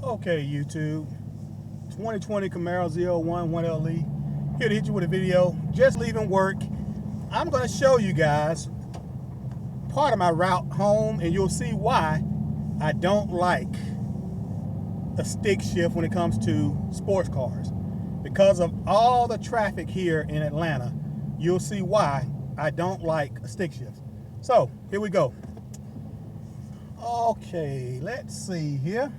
Okay, YouTube, 2020 Camaro ZL1 1LE, here to hit you with a video. Just leaving work. I'm going to show you guys part of my route home, and you'll see why I don't like a stick shift when it comes to sports cars. Because of all the traffic here in Atlanta, you'll see why I don't like a stick shift. So, here we go. Okay, let's see here.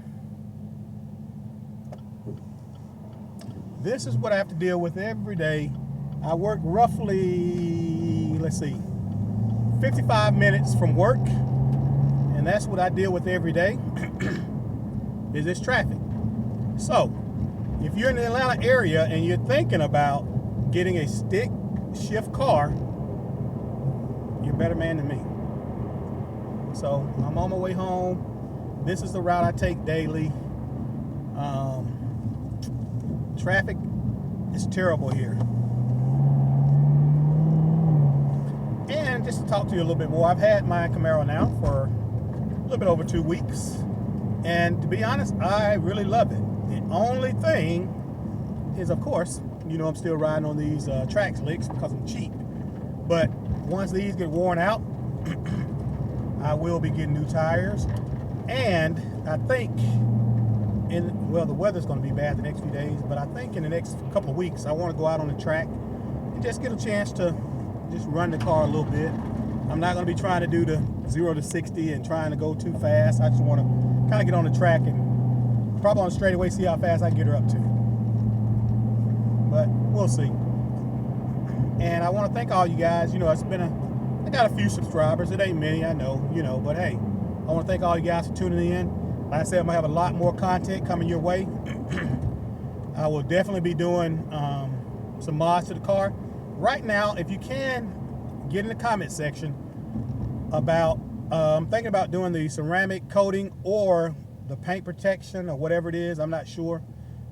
This is what I have to deal with every day. I work roughly, let's see, 55 minutes from work, and that's what I deal with every day, is this traffic. So, if you're in the Atlanta area and you're thinking about getting a stick shift car, you're a better man than me. So, I'm on my way home. This is the route I take daily. Traffic is terrible here. And just to talk to you a little bit more, I've had my Camaro now for a little bit over 2 weeks. And to be honest, I really love it. The only thing is, of course, you know, I'm still riding on these track slicks because I'm cheap. But once these get worn out, I will be getting new tires. And I think well, the weather's going to be bad the next few days, but I think in the next couple of weeks I want to go out on the track and just get a chance to just run the car a little bit. I'm not going to be trying to do the 0 to 60 and trying to go too fast. I just want to kind of get on the track and probably on the straightaway see how fast I can get her up to. But we'll see. And I want to thank all you guys. You know, I got a few subscribers. It ain't many, I know, you know, but hey, I want to thank all you guys for tuning in. Like I said, I'm going to have a lot more content coming your way. I will definitely be doing some mods to the car. Right now, if you can, get in the comment section about, I'm thinking about doing the ceramic coating or the paint protection or whatever it is. I'm not sure.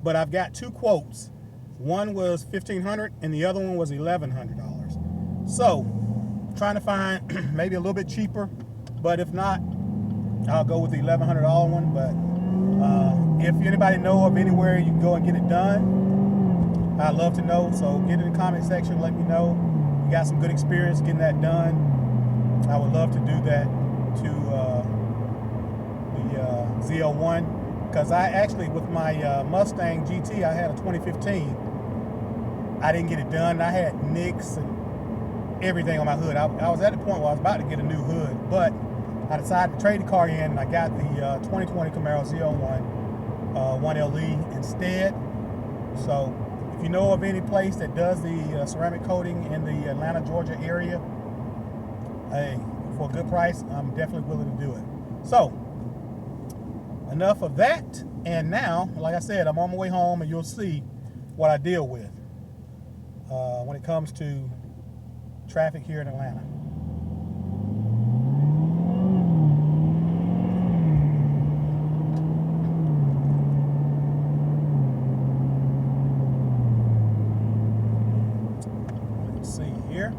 But I've got two quotes. One was $1,500 and the other one was $1,100. So, trying to find maybe a little bit cheaper. But if not, I'll go with the $1,100 one, but if anybody know of anywhere you can go and get it done, I'd love to know. So get in the comment section, let me know. You got some good experience getting that done. I would love to do that to the ZL1, because I actually, with my Mustang GT, I had a 2015. I didn't get it done. I had nicks and everything on my hood. I was at the point where I was about to get a new hood, but I decided to trade the car in, and I got the 2020 Camaro ZL1 1LE instead. So if you know of any place that does the ceramic coating in the Atlanta, Georgia area, hey, for a good price, I'm definitely willing to do it. So enough of that. And now, like I said, I'm on my way home, and you'll see what I deal with when it comes to traffic here in Atlanta. Here.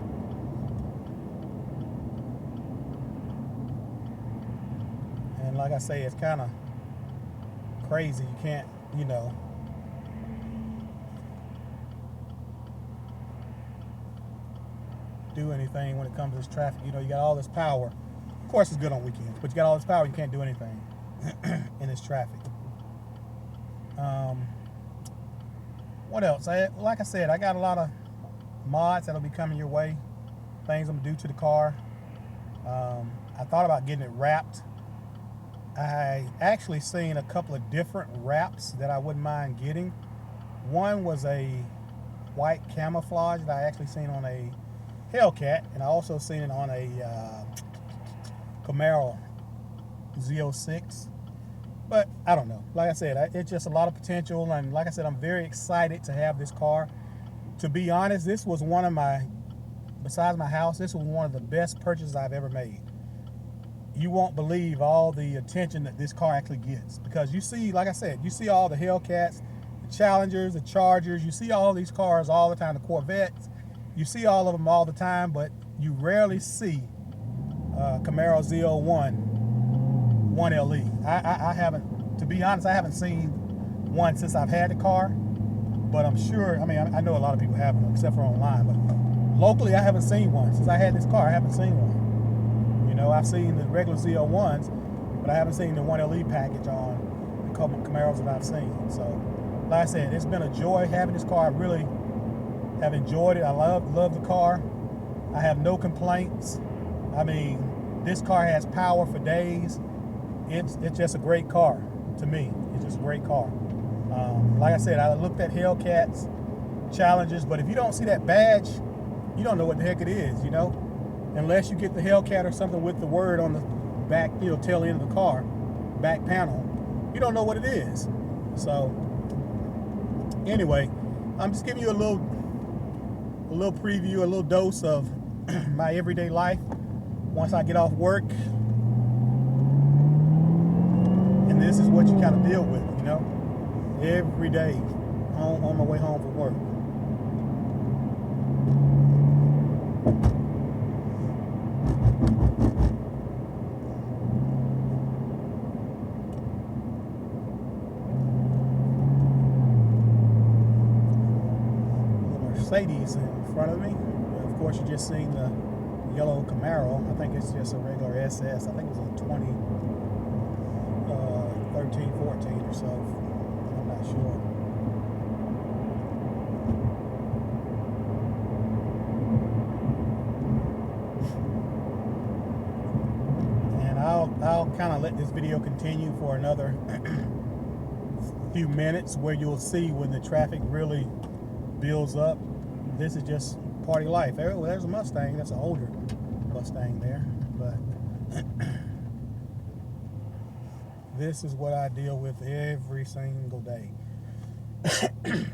And like I say, it's kind of crazy. You can't, you know, do anything when it comes to this traffic. You know, you got all this power. Of course, it's good on weekends, but you got all this power, you can't do anything in this traffic. What else? Like I said, I got a lot of mods that'll be coming your way, things I'm gonna do to the car. I thought about getting it wrapped. I actually seen a couple of different wraps that I wouldn't mind getting. One was a white camouflage that I actually seen on a Hellcat, and I also seen it on a Camaro Z06. But I don't know. Like I said, it's just a lot of potential, and like I said, I'm very excited to have this car. To be honest, this was one of my, besides my house, this was one of the best purchases I've ever made. You won't believe all the attention that this car actually gets, because you see, like I said, you see all the Hellcats, the Challengers, the Chargers, you see all these cars all the time, the Corvettes, you see all of them all the time, but you rarely see Camaro ZL1 1LE. I haven't to be honest, I haven't seen one since I've had the car, but I'm sure, I mean, I know a lot of people have them except for online, but locally I haven't seen one. Since I had this car, I haven't seen one. You know, I've seen the regular ZL1s, but I haven't seen the 1LE package on the Camaros that I've seen. So, like I said, it's been a joy having this car. I really have enjoyed it. I love the car. I have no complaints. I mean, this car has power for days. It's just a great car to me. It's just a great car. Like I said, I looked at Hellcat's challenges, but if you don't see that badge, you don't know what the heck it is, you know? Unless you get the Hellcat or something with the word on the back, you know, tail end of the car, back panel, you don't know what it is. So, anyway, I'm just giving you a little preview, a little dose of my everyday life once I get off work. And this is what you kind of deal with, you know, every day on my way home from work. Mercedes in front of me. Of course, you just seen the yellow Camaro. I think it's just a regular SS. I think it was a 2013, 14 or so. I'm not sure. And I'll kind of let this video continue for another few minutes, where you'll see when the traffic really builds up. This is just party life. There's a Mustang. That's an older Mustang there, but this is what I deal with every single day.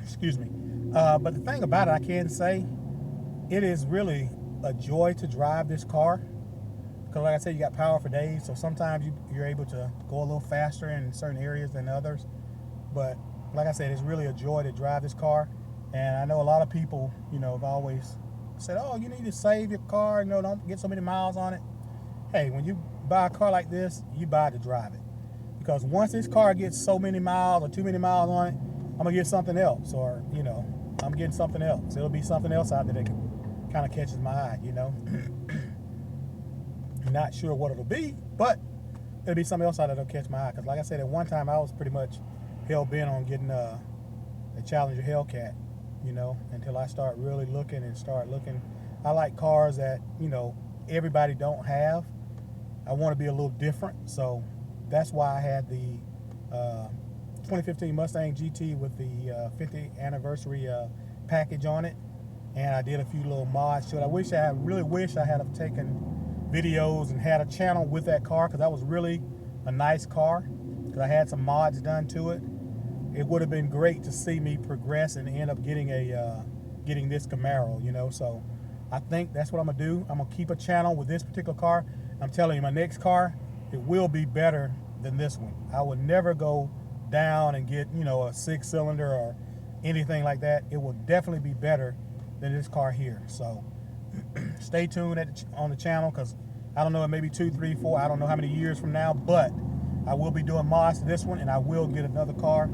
Excuse me. But the thing about it, I can say, it is really a joy to drive this car, because like I said, you got power for days, so sometimes you're able to go a little faster in certain areas than others. But like I said, it's really a joy to drive this car. And I know a lot of people, you know, have always said, oh, you need to save your car, you know, don't get so many miles on it. Hey, when you buy a car like this, you buy to drive it. Because once this car gets so many miles or too many miles on it, I'm going to get something else, or, you know, I'm getting something else. It'll be something else out there that kind of catches my eye, you know. Not sure what it'll be, but it'll be something else out there that'll catch my eye. Because like I said, at one time I was pretty much hell-bent on getting the Challenger Hellcat, you know, until I start really looking. I like cars that, you know, everybody don't have. I want to be a little different, so that's why I had the 2015 Mustang GT with the 50th anniversary package on it, and I did a few little mods to it. I really wish I had taken videos and had a channel with that car, because that was really a nice car, because I had some mods done to it. It would have been great to see me progress and end up getting this Camaro, you know. So I think that's what I'm gonna do. I'm gonna keep a channel with this particular car. I'm telling you, my next car, it will be better than this one. I would never go down and get, you know, a 6-cylinder or anything like that. It will definitely be better than this car here. So stay tuned on the channel, because I don't know, it may be 2, 3, 4, I don't know how many years from now, but I will be doing mods to this one, and I will get another car,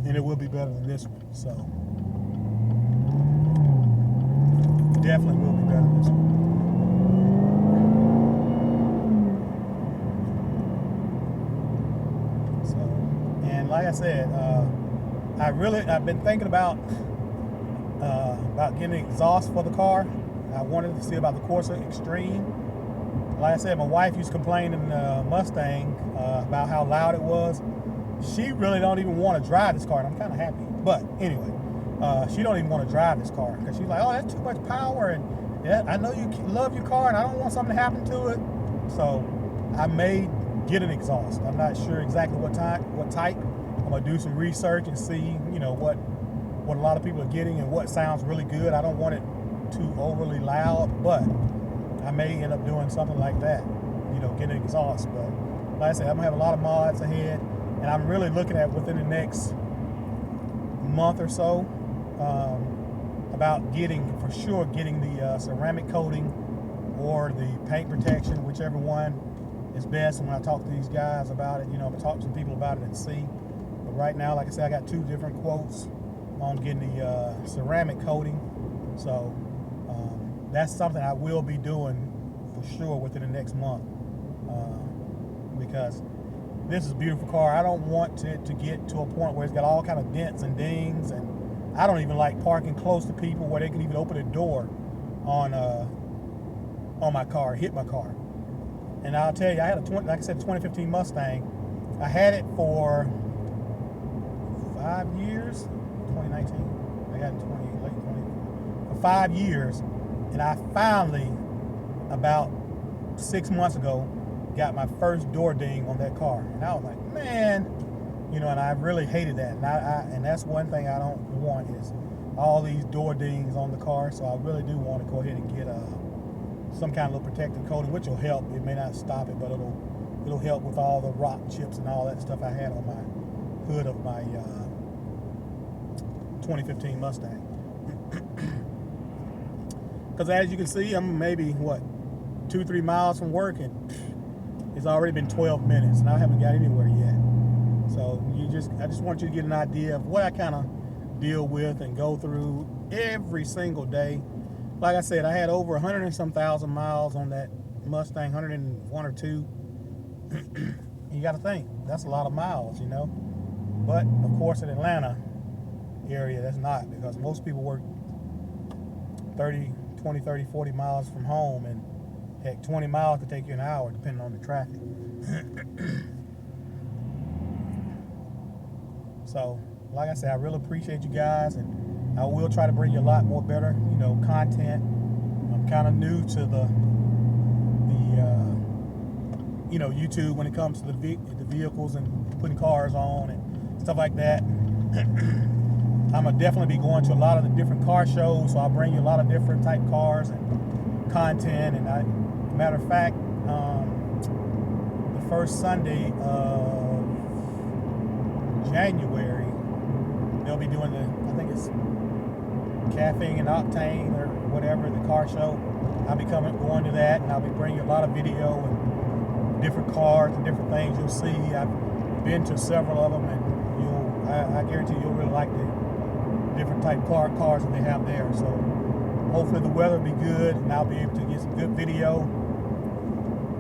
and it will be better than this one. So definitely will be better than this one. So, and like I said, I've been thinking about getting an exhaust for the car. I wanted to see about the Corsa Extreme. Like I said, my wife used to complain in the Mustang about how loud it was. She really don't even want to drive this car, and I'm kind of happy. But anyway, she don't even want to drive this car, because she's like, oh, that's too much power, and yeah, I know you love your car, and I don't want something to happen to it. So I may get an exhaust. I'm not sure exactly what type. I'm gonna do some research and see, you know, what a lot of people are getting and what sounds really good. I don't want it too overly loud, but I may end up doing something like that, you know, get an exhaust. But like I said, I'm gonna have a lot of mods ahead, and I'm really looking at within the next month or so about getting the ceramic coating or the paint protection, whichever one it's best when I talk to these guys about it. I'm gonna talk to some people about it and see. But right now, like I said, I got 2 different quotes on getting the ceramic coating. So that's something I will be doing for sure within the next month, because this is a beautiful car. I don't want it to get to a point where it's got all kind of dents and dings, and I don't even like parking close to people where they can even open a door on my car, hit my car. And I'll tell you, I had like I said, 2015 Mustang. I had it for 5 years. 2019. I got it in late 20. For 5 years, and I finally, about 6 months ago, got my first door ding on that car, and I was like, man, and I really hated that, and that's one thing I don't want is all these door dings on the car. So I really do want to go ahead and get some kind of little protective coating, which will help. It may not stop it, but it'll help with all the rock chips and all that stuff I had on my hood of my 2015 Mustang. Because as you can see, I'm maybe 2-3 miles from work, and it's already been 12 minutes, and I haven't got anywhere yet. So I just want you to get an idea of what I kind of deal with and go through every single day. Like I said, I had over 100 and some thousand miles on that Mustang, 101 or 2. You got to think, that's a lot of miles, But of course, in Atlanta area, that's not, because most people work 20, 30, 40 miles from home, and heck, 20 miles could take you an hour depending on the traffic. So, like I said, I really appreciate you guys, and I will try to bring you a lot more better, content. I'm kind of new to the YouTube when it comes to the vehicles and putting cars on and stuff like that. I'm gonna definitely be going to a lot of the different car shows, so I'll bring you a lot of different type cars and content. And matter of fact, the first Sunday of January, they'll be doing I think it's Caffeine and Octane or whatever, the car show. I'll be going to that, and I'll be bringing a lot of video and different cars and different things you'll see. I've been to several of them, and I guarantee you'll really like the different type cars that they have there. So hopefully the weather will be good, and I'll be able to get some good video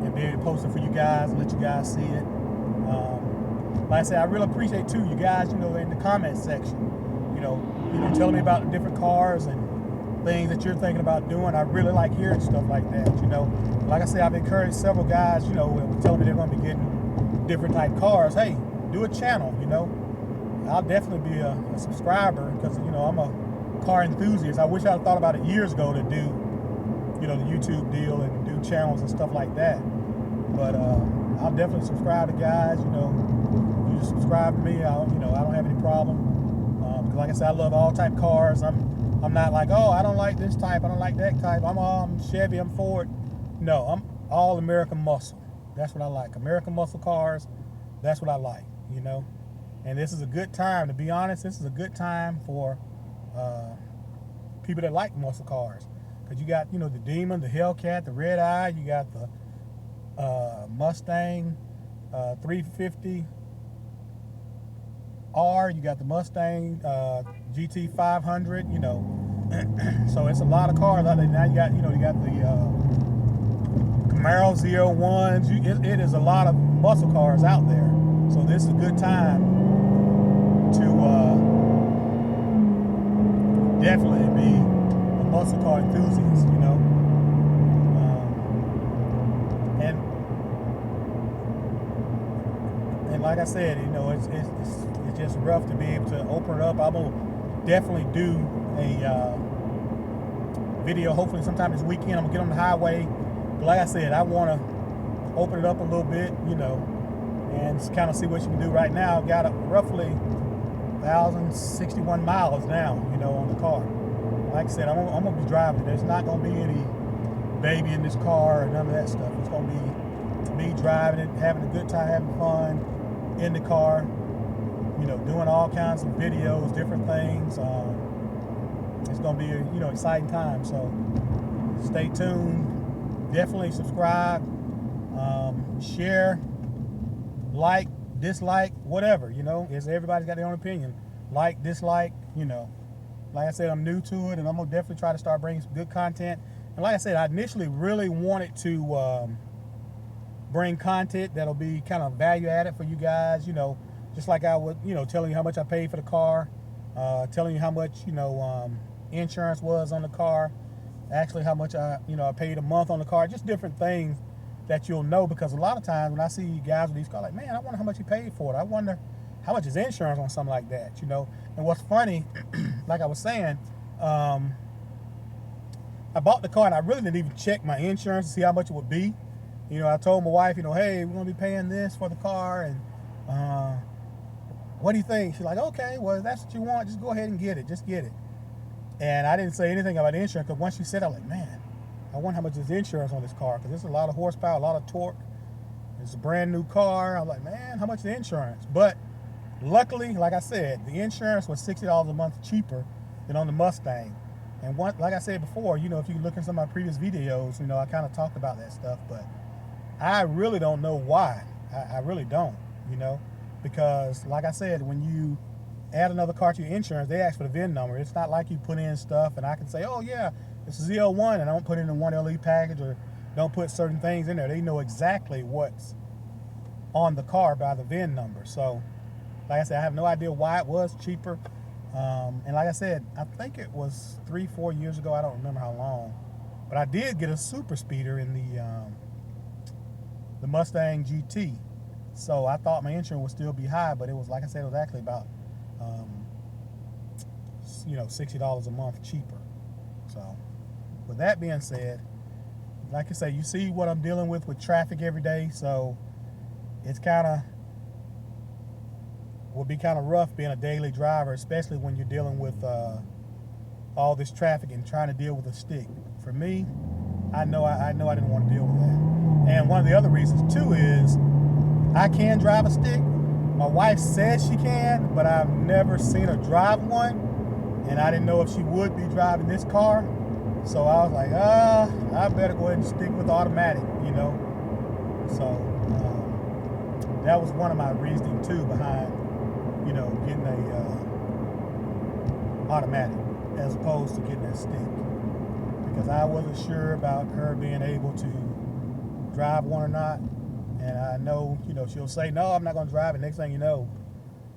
and be able to post it for you guys and let you guys see it. Like I said, I really appreciate too you guys, in the comment section, telling me about the different cars and things that you're thinking about doing. I really like hearing stuff like that. Like I said, I've encouraged several guys, telling me they're going to be getting different type cars. Hey, do a channel. I'll definitely be a subscriber, because I'm a car enthusiast. I wish I'd thought about it years ago to do the YouTube deal and do channels and stuff like that. But I'll definitely subscribe to guys. You just subscribe to me, I don't have any problem. Because like I said, I love all type cars. I'm not like, oh, I don't like this type, I don't like that type. I'm Chevy, I'm Ford. No, I'm all American muscle. That's what I like. American muscle cars. That's what I like. And this is a good time, to be honest. This is a good time for people that like muscle cars, because you got the Demon, the Hellcat, the Red Eye. You got the Mustang 350R. You got the Mustang GT 500. So it's a lot of cars out there. Now you got the Camaro ZL1s. It is a lot of muscle cars out there. So this is a good time to definitely be a muscle car enthusiast, and like I said, it's just rough to be able to open it up. I'm gonna definitely do a video, hopefully sometime this weekend. I'm gonna get on the highway. But like I said, I want to open it up a little bit, and kind of see what you can do. Right now, I've got roughly 1,061 miles now, on the car. Like I said, I'm gonna be driving. There's not gonna be any baby in this car or none of that stuff. It's gonna be me driving it, having a good time, having fun in the car, doing all kinds of videos, different things. It's gonna be a exciting time. So stay tuned. Definitely subscribe. Share, like, dislike, whatever, everybody's got their own opinion. Like, dislike, like I said, I'm new to it, and I'm gonna definitely try to start bringing some good content. And like I said, I initially really wanted to bring content that'll be kind of value added for you guys, just like I would, telling you how much I paid for the car, telling you how much, insurance was on the car, actually how much I paid a month on the car, just different things that you'll know, because a lot of times when I see you guys with these cars, like, man, I wonder how much you paid for it. I wonder how much is insurance on something like that, And what's funny, like I was saying, I bought the car and I really didn't even check my insurance to see how much it would be. I told my wife, hey, we're gonna be paying this for the car, and what do you think? She's like, okay, well, if that's what you want, just go ahead and get it. Just get it. And I didn't say anything about insurance, because once she said, I was like, man, I wonder how much is insurance on this car, because there's a lot of horsepower, a lot of torque. It's a brand new car. I'm like, man, how much is the insurance? But luckily, like I said, the insurance was $60 a month cheaper than on the Mustang. And like I said before, if you look at some of my previous videos, I kind of talked about that stuff, but I really don't know why. I really don't, because like I said, when you add another car to your insurance, they ask for the VIN number. It's not like you put in stuff and I can say, oh yeah, it's a ZL1, and I don't put in a 1LE package or don't put certain things in there. They know exactly what's on the car by the VIN number. So like I said, I have no idea why it was cheaper. And like I said, I think it was 3-4 years ago. I don't remember how long, but I did get a super speeder in the Mustang GT. So I thought my insurance would still be high, but it was, like I said, it was actually about $60 a month cheaper. So with that being said, like I say, you see what I'm dealing with traffic every day. So it's will be kind of rough being a daily driver, especially when you're dealing with all this traffic and trying to deal with a stick. For me, I know I didn't want to deal with that. And one of the other reasons too is I can drive a stick. My wife says she can, but I've never seen her drive one, and I didn't know if she would be driving this car. So I was like, I better go ahead and stick with automatic, So that was one of my reasoning too behind, getting a automatic as opposed to getting a stick, because I wasn't sure about her being able to drive one or not. And I know, she'll say, no, I'm not going to drive it. Next thing you know,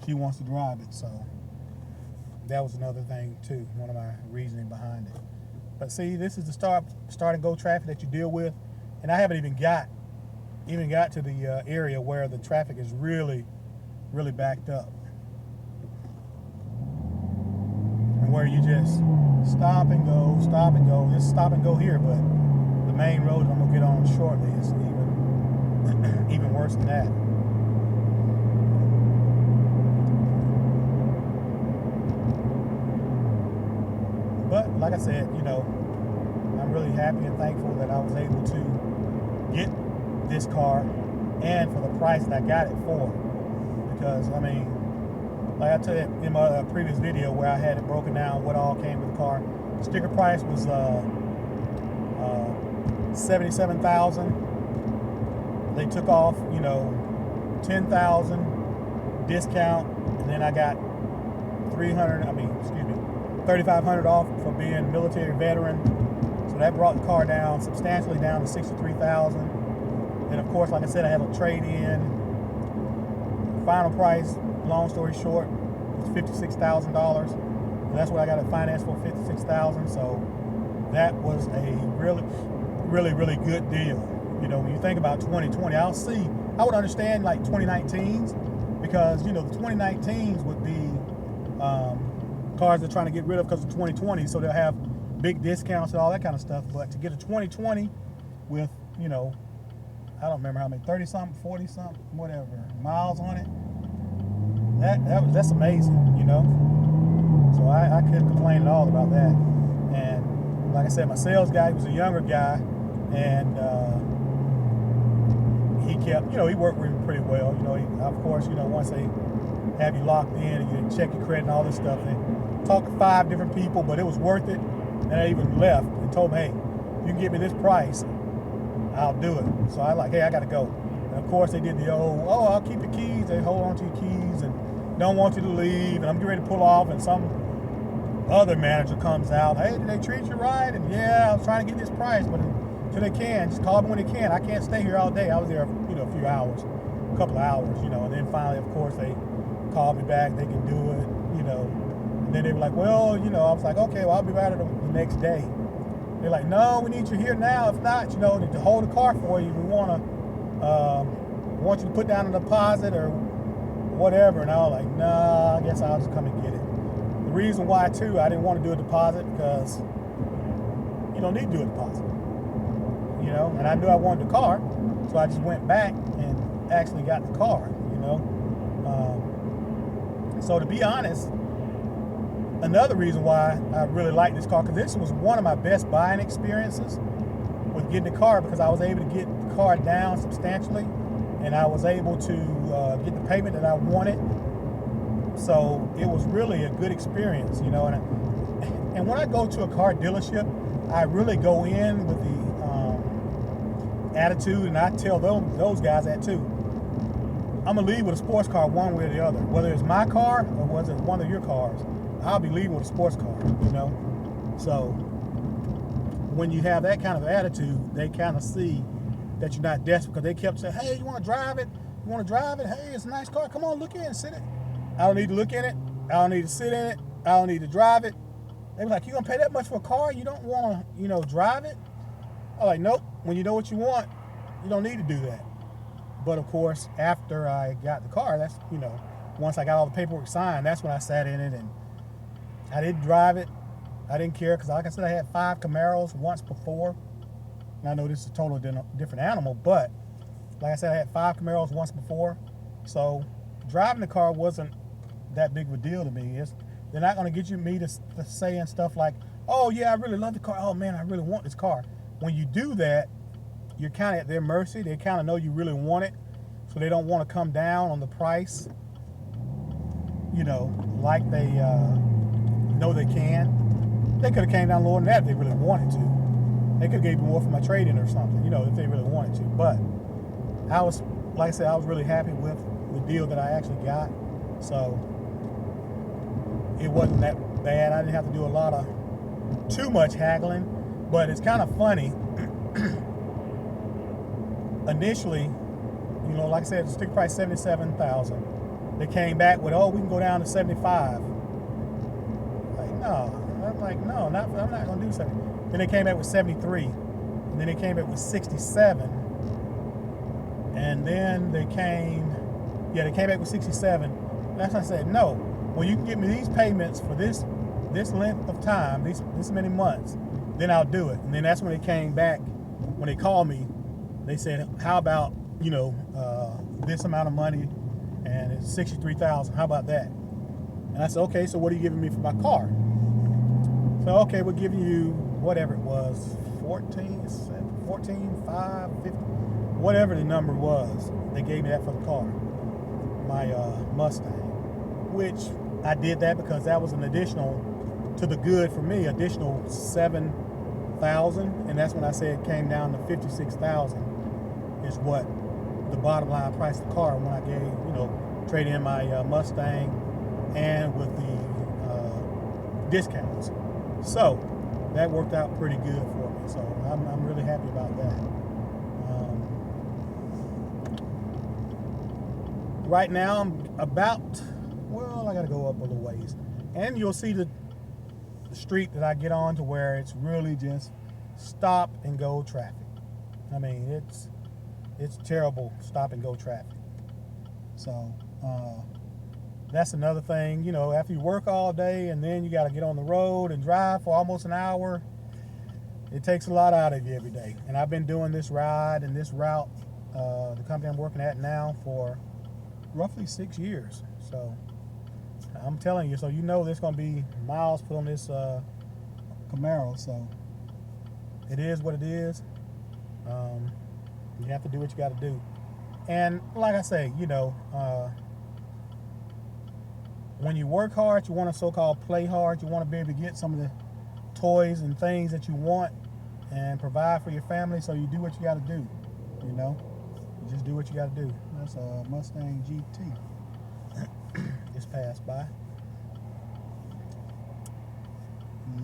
she wants to drive it. So that was another thing too, one of my reasoning behind it. But see, this is the start and go traffic that you deal with, and I haven't even got to the area where the traffic is really, really backed up, and where you just stop and go, just stop and go here. But the main road I'm gonna get on shortly is even worse than that. But like I said, I'm really happy and thankful that I was able to get this car, and for the price that I got it for. Because I mean, like I told you in my previous video where I had it broken down what all came with the car, the sticker price was $77,000. They took off, $10,000 discount, and then I got $3,500 off for being a military veteran. So that brought the car down substantially down to $63,000. And of course, like I said, I had a trade-in. Final price, long story short, was $56,000. And that's what I got it financed for, $56,000. So that was a really, really, really good deal. When you think about 2020, I would understand like 2019s, because the 2019s would be cars they're trying to get rid of because of 2020, so they'll have big discounts and all that kind of stuff. But to get a 2020 with, I don't remember how many, 30 something, 40 something, whatever miles on it, that's amazing, So I couldn't complain at all about that. And like I said, my sales guy was a younger guy, and he kept, he worked with me pretty well. Of course, once they have you locked in and you check your credit and all this stuff, they talked to 5 different people, but it was worth it. And I even left and told him, hey, you can get me this price, I'll do it. So I like, hey, I got to go. And of course, they did the old, oh, I'll keep the keys. They hold on to your keys and don't want you to leave. And I'm getting ready to pull off, and some other manager comes out. Hey, did they treat you right? And yeah, I was trying to get this price, but until they can, just call me when they can. I can't stay here all day. I was there, a few hours, a couple of hours, and then finally, of course, they called me back. They can do it, And then they were like, well, I was like, okay, well, I'll be back the next day. They're like, no, we need you here now. If not, to hold the car for you, we want you to put down a deposit or whatever. And I was like, nah, I guess I'll just come and get it. The reason why, too, I didn't want to do a deposit because you don't need to do a deposit, And I knew I wanted the car, so I just went back and actually got the car, So to be honest, another reason why I really like this car, because this was one of my best buying experiences with getting the car, because I was able to get the car down substantially, and I was able to get the payment that I wanted. So it was really a good experience, And when I go to a car dealership, I really go in with the attitude, and I tell those guys that too. I'm gonna leave with a sports car one way or the other. Whether it's my car or whether it's one of your cars, I'll be leaving with a sports car, So when you have that kind of attitude, they kind of see that you're not desperate, because they kept saying, hey, you want to drive it? You want to drive it? Hey, it's a nice car. Come on, look in it, sit it. I don't need to look in it. I don't need to sit in it. I don't need to drive it. They were like, you gonna pay that much for a car? You don't want to, drive it? I was like, nope. When you know what you want, you don't need to do that. But of course, after I got the car, that's, once I got all the paperwork signed, that's when I sat in it, and I didn't drive it. I didn't care, because like I said, I had 5 Camaros once before. And I know this is a totally different animal, but like I said, I had 5 Camaros once before. So driving the car wasn't that big of a deal to me. They're not going to get me to saying stuff like, oh yeah, I really love the car. Oh man, I really want this car. When you do that, you're kind of at their mercy. They kind of know you really want it, so they don't want to come down on the price, like they know they can. They could have came down lower than that if they really wanted to. They could have gave me more for my trade-in or something, if they really wanted to. But I was, like I said, I was really happy with the deal that I actually got. So it wasn't that bad. I didn't have to do too much haggling. But it's kind of funny. Initially, like I said, the stick price $77,000. They came back with, oh, we can go down to 75. Like, no. I'm like, no, I'm not going to do 70. Then they came back with 73. And then they came back with 67. And then they came back with 67. That's when I said, no. Well, you can give me these payments for this length of time, this many months, then I'll do it. And then that's when they came back, when they called me, they said, how about, this amount of money, and it's $63,000. How about that? And I said, okay, so what are you giving me for my car? So, okay, we're giving you whatever it was, 14, 5, 50, whatever the number was. They gave me that for the car, my Mustang, which I did that because that was an additional to the good for me, additional $7,000, and that's when I said it came down to $56,000 is what the bottom line price of the car when I gave, trade in my Mustang and with the discounts. So that worked out pretty good for me. So I'm really happy about that. Right now I'm about, I got to go up a little ways, and you'll see the street that I get on to where it's really just stop and go traffic. I mean, it's terrible stop and go traffic. So that's another thing, after you work all day and then you got to get on the road and drive for almost an hour, it takes a lot out of you every day. And I've been doing this ride and this route, the company I'm working at now, for roughly 6 years. So I'm telling you, so there's going to be miles put on this Camaro. So it is what it is. You have to do what you got to do. And like I say, when you work hard, you want to so-called play hard. You want to be able to get some of the toys and things that you want and provide for your family. So you do what you got to do, you know. You just do what you got to do. That's a Mustang GT. Just passed by.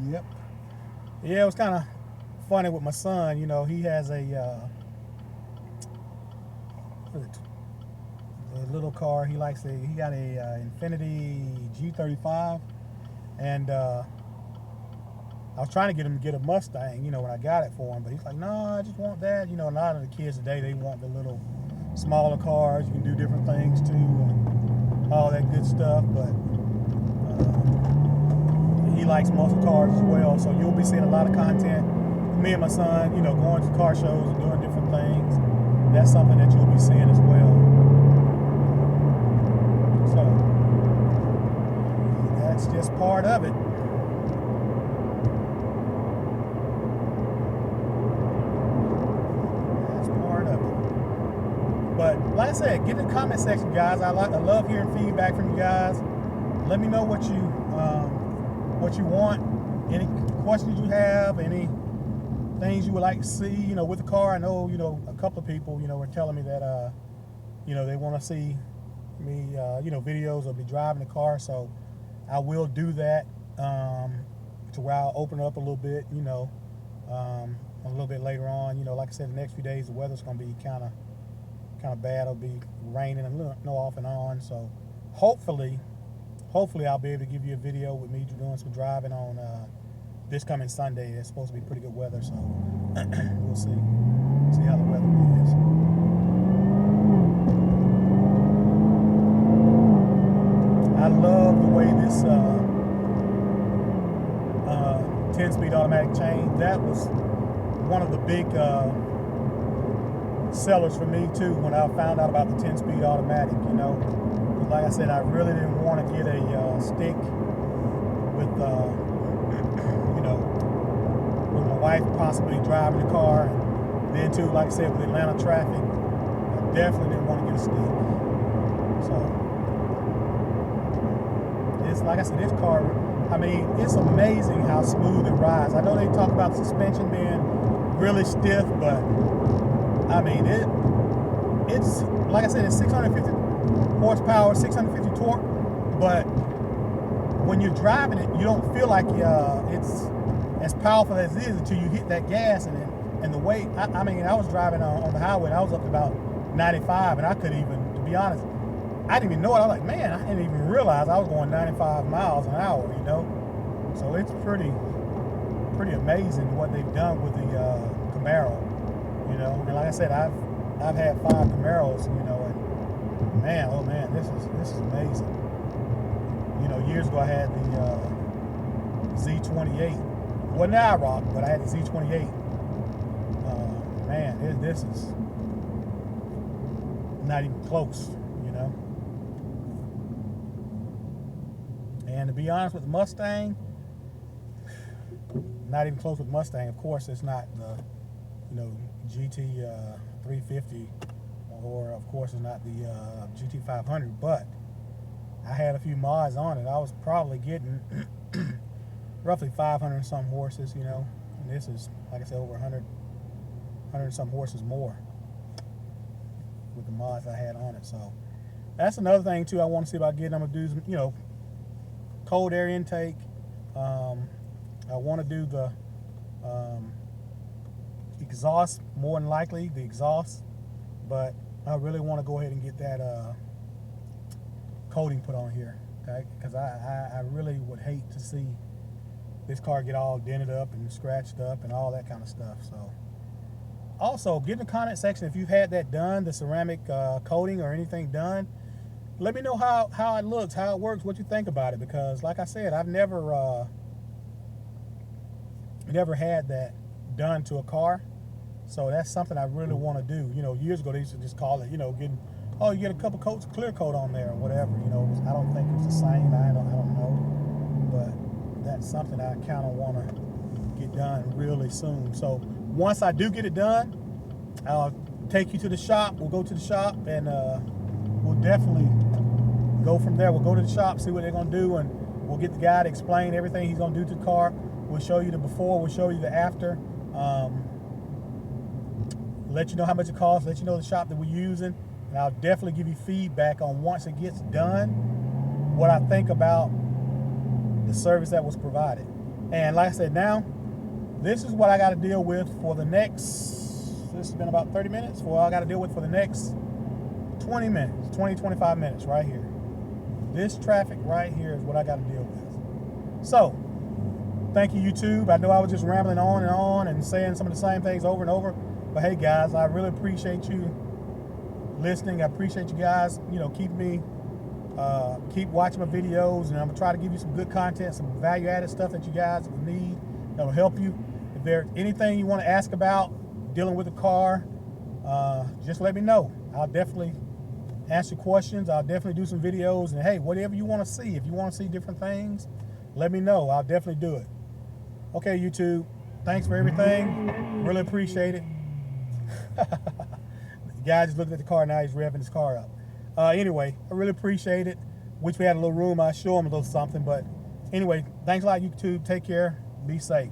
Yep. Yeah, it was kind of funny with my son. You know, he has a little car. He got a Infiniti G35, and I was trying to get him to get a Mustang, you know, when I got it for him, but he's like, no, I just want that. You know, a lot of the kids today, they want the little smaller cars. You can do different things too, and all that good stuff, but he likes muscle cars as well, so you'll be seeing a lot of content. Me and my son, you know, going to car shows and doing different things. That's something that you'll be seeing as well. So that's just part of it. That's part of it. But like I said, get in the comment section, guys. I love hearing feedback from you guys. Let me know what you want, any questions you have, any things you would like to see, you know, with the car. I know, you know, a couple of people, you know, were telling me that, you know, they want to see me, you know, videos of me driving the car. So I will do that, to where I'll open it up a little bit, you know, a little bit later on. You know, like I said, the next few days the weather's going to be kind of bad. It'll be raining and no off and on. So hopefully I'll be able to give you a video with me doing some driving on this coming Sunday. It's supposed to be pretty good weather, so we'll see how the weather is. I love the way this 10-speed automatic change. That was one of the big sellers for me too when I found out about the 10-speed automatic, you know. Like I said, I really didn't want to get a stick with, you know, with my wife possibly driving the car. And then too, like I said, with Atlanta traffic, I definitely didn't want to get a stick. So, it's like I said, this car, I mean, it's amazing how smooth it rides. I know they talk about the suspension being really stiff, but I mean, it's like I said, it's 650 horsepower, 650 torque, but when you're driving it, you don't feel like it's as powerful as it is until you hit that gas and the weight. I mean, I was driving on the highway and I was up to about 95, and I couldn't even, to be honest, I didn't even know it. I was like, man, I didn't even realize I was going 95 miles an hour, you know? So it's pretty amazing what they've done with the Camaro, you know? And like I said, I've had 5 Camaros, you know, and man, oh man, this is amazing. You know, years ago I had the Z28. Well, now I rock, but I had the Z28. Man, this is not even close, you know. And to be honest with the Mustang, not even close with Mustang. Of course, it's not the, you know, GT 350. Or of course it's not the GT500, but I had a few mods on it. I was probably getting roughly 500 and some horses, you know, and this is, like I said, over 100 and some horses more with the mods I had on it. So that's another thing too I want to see about getting. I'm gonna do some, you know, cold air intake. I want to do the exhaust, more than likely the exhaust, but I really want to go ahead and get that coating put on here, okay? Because I really would hate to see this car get all dented up and scratched up and all that kind of stuff. So, also, get in the comment section if you've had that done, the ceramic coating or anything done. Let me know how it looks, how it works, what you think about it. Because, like I said, I've never had that done to a car. So that's something I really want to do. You know, years ago they used to just call it, you know, you get a couple coats of clear coat on there or whatever. You know, I don't think it's the same. I don't know, but that's something I kind of want to get done really soon. So once I do get it done, I'll take you to the shop. We'll go to the shop and we'll definitely go from there. We'll go to the shop, see what they're gonna do, and we'll get the guy to explain everything he's gonna do to the car. We'll show you the before, we'll show you the after. Let you know how much it costs, let you know the shop that we're using, and I'll definitely give you feedback on once it gets done, what I think about the service that was provided. And like I said, now, this is what I got to deal with for the next, this has been about 30 minutes, for I got to deal with for the next 20 minutes, 20, 25 minutes right here. This traffic right here is what I got to deal with. So, thank you, YouTube. I know I was just rambling on and saying some of the same things over and over. But hey, guys, I really appreciate you listening. I appreciate you guys, keep watching my videos. And I'm going to try to give you some good content, some value-added stuff that you guys will need that will help you. If there's anything you want to ask about dealing with a car, just let me know. I'll definitely answer questions. I'll definitely do some videos. And hey, whatever you want to see, if you want to see different things, let me know. I'll definitely do it. Okay, YouTube, thanks for everything. Really appreciate it. The guy just looked at the car, now he's revving his car up. Anyway, I really appreciate it. Wish we had a little room. I'll show him a little something. But anyway, thanks a lot, YouTube. Take care. Be safe.